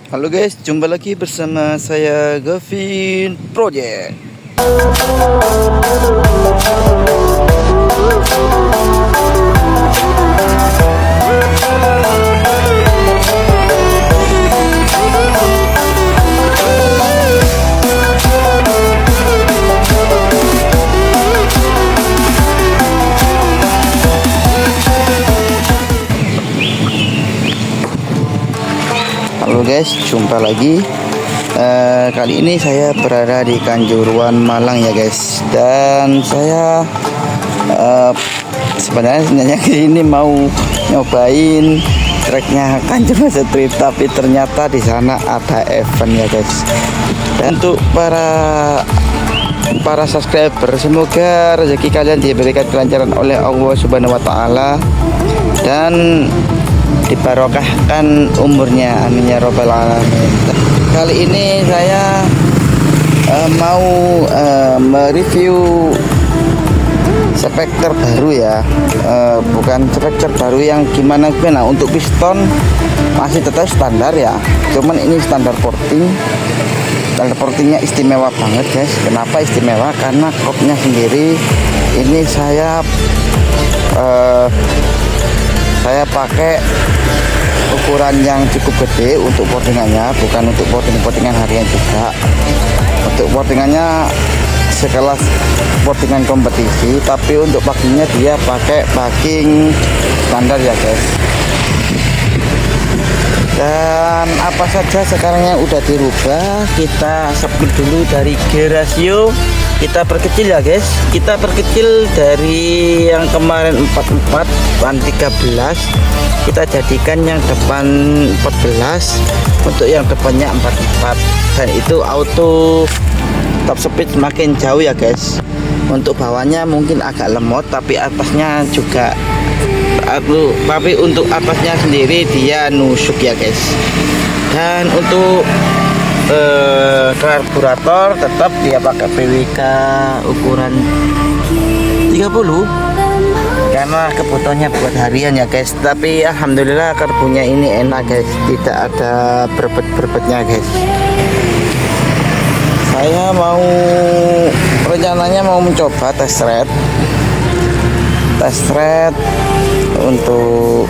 Halo guys, jumpa lagi bersama saya Gavin Project. Halo guys, jumpa lagi. Kali ini saya berada di Kanjuruhan Malang ya guys. Dan saya sebenarnya ini mau nyobain treknya Kanjuruhan Street, tapi ternyata di sana ada event ya guys. Dan untuk para subscriber, semoga rezeki kalian diberikan kelancaran oleh Allah Subhanahu wa taala dan dibarokahkan umurnya, amin ya robbal alamin. Kali ini saya mau mereview spek terbaru ya, bukan spek terbaru yang gimana. Untuk piston masih tetap standar ya, cuman ini standar porting. Standar portingnya istimewa banget guys. Kenapa istimewa? Karena kopnya sendiri ini saya pakai ukuran yang cukup gede untuk portingannya, bukan untuk portingan harian juga. Untuk portingannya sekelas portingan kompetisi, tapi untuk packingnya dia pakai packing standar ya guys. Dan apa saja sekarang yang udah dirubah, kita sebut dulu dari gear ratio. Kita perkecil ya guys, kita perkecil dari yang kemarin 44 depan 13, kita jadikan yang depan 14, untuk yang depannya 44, dan itu auto top speed semakin jauh ya guys. Untuk bawahnya mungkin agak lemot, tapi atasnya juga untuk atasnya sendiri dia nusuk ya guys. Dan untuk karburator tetap dia pakai PWK ukuran 30 karena kebutuhannya buat harian ya guys. Tapi alhamdulillah karbunya ini enak guys, tidak ada berbet-berbetnya guys. Saya rencananya mau mencoba test ride untuk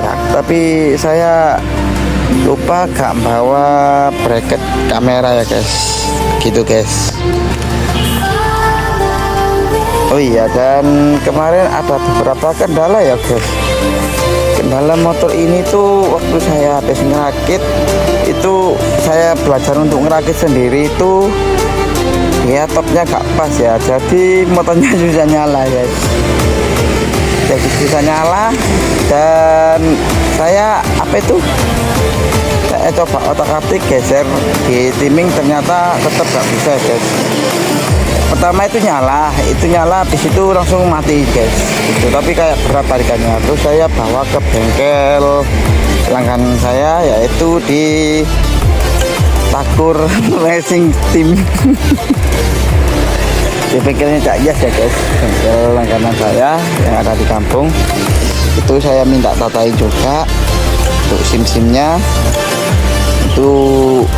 truk, tapi saya lupa gak bawa bracket kamera ya guys, gitu guys. Oh iya, dan kemarin ada beberapa kendala ya guys. Kendala motor ini tuh waktu saya habis ngerakit itu, saya belajar untuk ngerakit sendiri itu ya, topnya gak pas ya, jadi motornya susah nyala guys. Jadi susah nyala, dan saya coba otak-atik geser di timing, ternyata tetap gak bisa guys. Pertama itu nyala, habis itu langsung mati guys itu, tapi kayak berat tarikannya. Terus saya bawa ke bengkel langganan saya, yaitu di Takur Racing Team. Di bengkelnya Cak Yas ya guys, bengkel langganan saya yang ada di kampung. Itu saya minta tatain juga untuk sim-simnya. Itu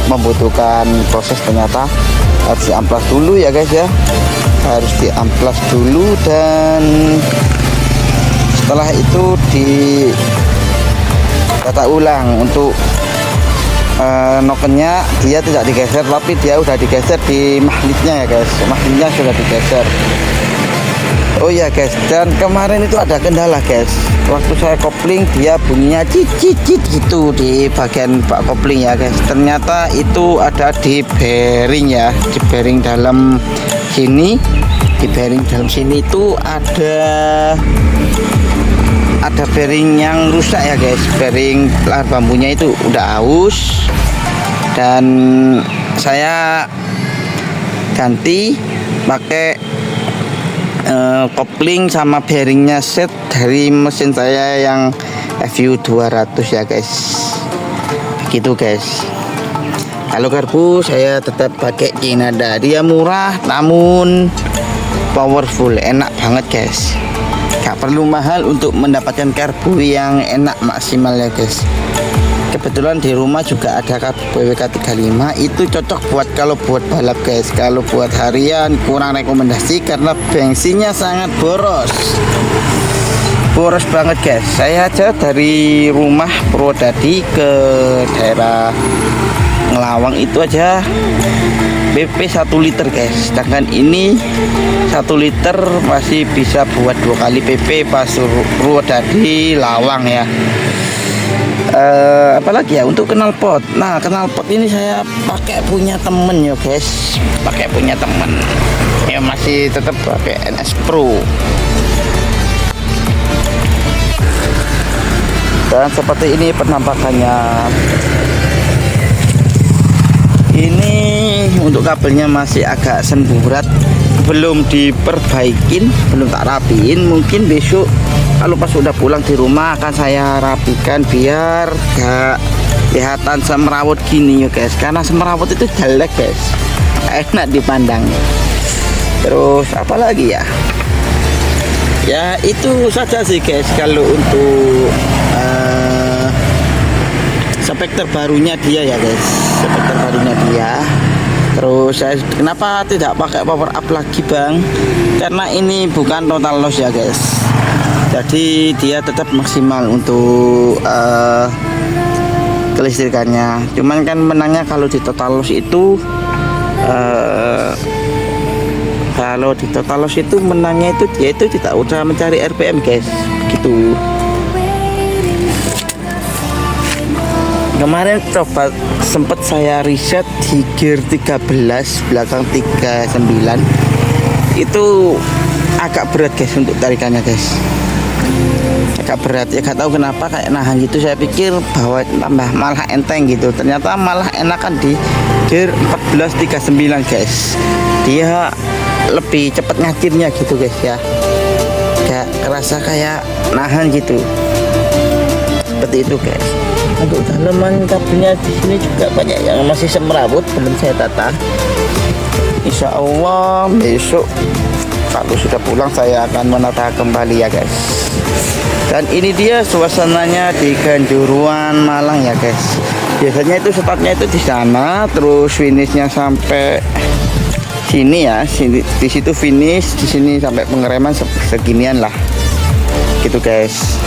membutuhkan proses, ternyata harus diamplas dulu ya guys ya, harus diamplas dulu, dan setelah itu ditata ulang. Untuk nokennya dia tidak digeser, tapi dia udah digeser di magnetnya ya guys, magnetnya sudah digeser. Oh ya guys, dan kemarin itu ada kendala guys, waktu saya kopling dia bunyinya cicit gitu di bagian bak kopling ya guys. Ternyata itu ada di bearing ya, di bearing dalam sini. Di bearing dalam sini itu ada bearing yang rusak ya guys. Bearing lahar bambunya itu udah aus, dan saya ganti pakai kopling sama bearingnya set dari mesin saya yang FU 200 ya guys, gitu guys. Kalau karbu saya tetap pakai Kinada, dia murah namun powerful, enak banget guys. Gak perlu mahal untuk mendapatkan karbu yang enak maksimal ya guys. Kebetulan di rumah juga ada BWK 35, itu cocok buat kalau buat balap guys. Kalau buat harian kurang rekomendasi karena bensinnya sangat boros. Boros banget guys. Saya aja dari rumah Purwodadi ke daerah Ngelawang itu aja BP 1 liter guys. Sedangkan ini 1 liter masih bisa buat 2 kali PP pas Purwodadi Lawang ya. Apalagi ya untuk knalpot. Nah, knalpot ini saya pakai punya temen ya guys. Pakai punya temen. Ya masih tetap pakai NS Pro. Dan seperti ini penampakannya. Ini untuk kabelnya masih agak semburat, belum diperbaikin, belum tak rapiin. Mungkin besok kalau pas sudah pulang di rumah akan saya rapikan biar gak kelihatan semrawut gini ya guys. Karena semrawut itu jelek guys, enak dipandang. Terus apalagi ya? Ya itu saja sih guys kalau untuk spek terbarunya dia ya guys. Spek terbarunya dia. Terus saya kenapa tidak pakai power up lagi bang? Karena ini bukan total loss ya guys. Jadi dia tetap maksimal untuk kelistrikannya. Cuman kan menangnya kalau di total loss itu kalau di total loss itu menangnya itu dia itu tidak udah mencari RPM guys, gitu. Kemarin coba sempat saya riset di gear 13 belakang 39 itu agak berat guys untuk tarikannya guys, agak berat ya, gak tahu kenapa kayak nahan gitu. Saya pikir bahwa tambah malah enteng gitu, ternyata malah enakan di gear 14 39 guys. Dia lebih cepat ngakirnya gitu guys ya, gak kerasa kayak nahan gitu, seperti itu guys. Untuk tanaman kabelnya di sini juga banyak yang masih semrawut, belum saya tata. Insya Allah besok kalau sudah pulang saya akan menata kembali ya guys. Dan ini dia suasananya di Kanjuruhan Malang ya guys. Biasanya itu startnya itu di sana, terus finishnya sampai sini ya, sini, di situ finish, di sini sampai pengereman seginian lah, gitu guys.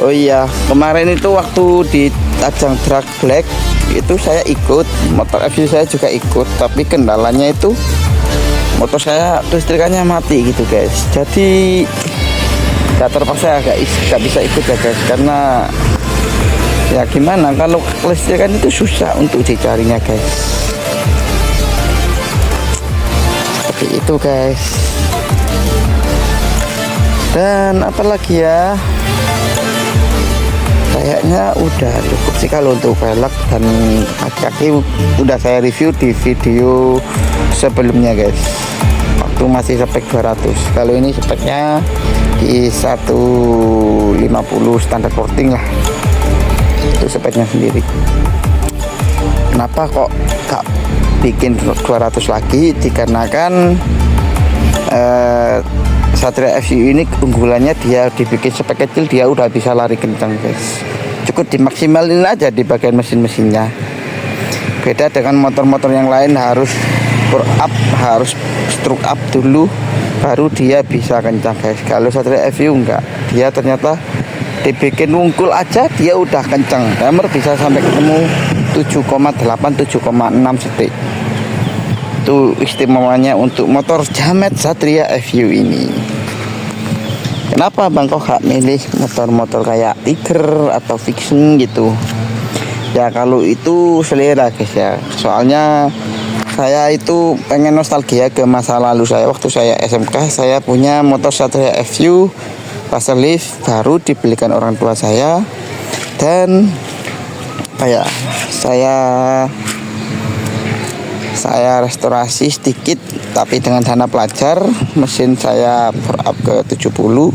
Oh iya, kemarin itu waktu di ajang Drag Black itu saya ikut, motor FU saya juga ikut, tapi kendalanya itu motor saya listrikannya mati gitu guys. Jadi ya terpaksa gak bisa ikut ya guys, karena ya gimana kalau listrikan itu susah untuk dicarinya guys. Seperti itu guys. Dan apalagi ya, kayaknya udah cukup sih kalau untuk velg dan kaki udah saya review di video sebelumnya guys, waktu masih spek 200. Kalau ini speknya di 150 standar porting lah, itu speknya sendiri. Kenapa kok gak bikin 200 lagi? Dikarenakan Satria FU ini unggulannya dia dibikin spek kecil, dia udah bisa lari kencang guys. Cukup dimaksimalin aja di bagian mesin-mesinnya. Beda dengan motor-motor yang lain harus pour up, harus stroke up dulu baru dia bisa kencang guys. Kalau Satria FU enggak, dia ternyata dibikin unggul aja dia udah kencang. Hammer bisa sampai ketemu 7,8 7,6 detik. Itu istimewanya untuk motor jamet Satria FU ini. Kenapa bang kok gak milih motor-motor kayak Tiger atau Vixen gitu? Ya kalau itu selera guys ya. Soalnya saya itu pengen nostalgia ke masa lalu saya. Waktu saya SMK saya punya motor Satria FU facelift, baru dibelikan orang tua saya. Dan apa ya, saya restorasi sedikit tapi dengan dana pelajar. Mesin saya pour up ke 70,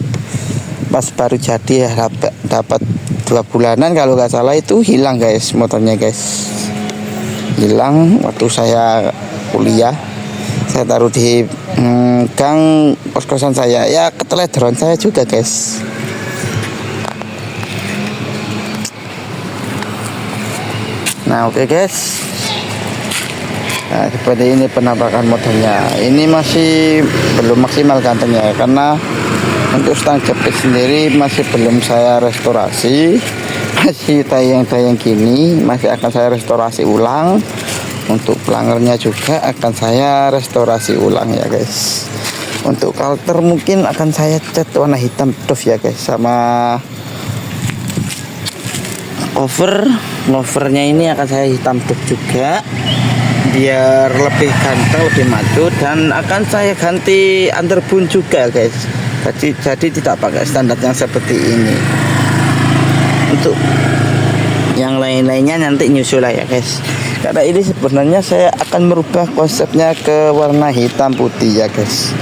pas baru jadi ya dapat 2 bulanan kalau nggak salah itu hilang guys, motornya guys hilang waktu saya kuliah. Saya taruh di gang kos-kosan saya, ya keteledron saya juga guys. Nah oke guys, nah seperti ini penampakan modelnya. Ini masih belum maksimal gantengnya karena untuk stang jepit sendiri masih belum saya restorasi, masih tayang-tayang gini, masih akan saya restorasi ulang. Untuk pelangernya juga akan saya restorasi ulang ya guys. Untuk kalter mungkin akan saya cat warna hitam doff ya guys, sama covernya ini akan saya hitam doff juga biar lebih ganteng, lebih maju, dan akan saya ganti underbone juga guys. Jadi tidak pakai standar yang seperti ini. Untuk yang lain-lainnya nanti nyusul lah ya guys, karena ini sebenarnya saya akan merubah konsepnya ke warna hitam putih ya guys.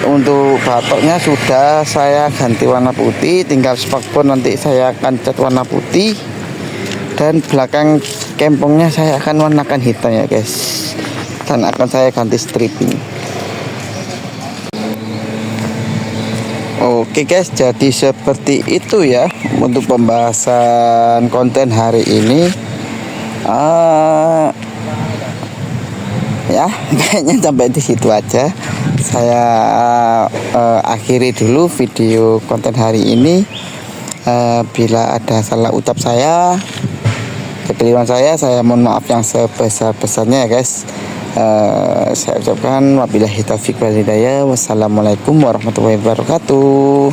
Untuk batoknya sudah saya ganti warna putih, tinggal spakbor nanti saya akan cat warna putih, dan belakang kempongnya saya akan warnakan hitam ya guys, dan akan saya ganti stripping. Oke guys, jadi seperti itu ya untuk pembahasan konten hari ini. Ya kayaknya sampai di situ aja. Saya akhiri dulu video konten hari ini. Bila ada salah ucap saya, kekeliruan saya mohon maaf yang sebesar-besarnya ya guys. Saya ucapkan wabillahi taufiq wal hidayah. Wassalamualaikum warahmatullahi wabarakatuh.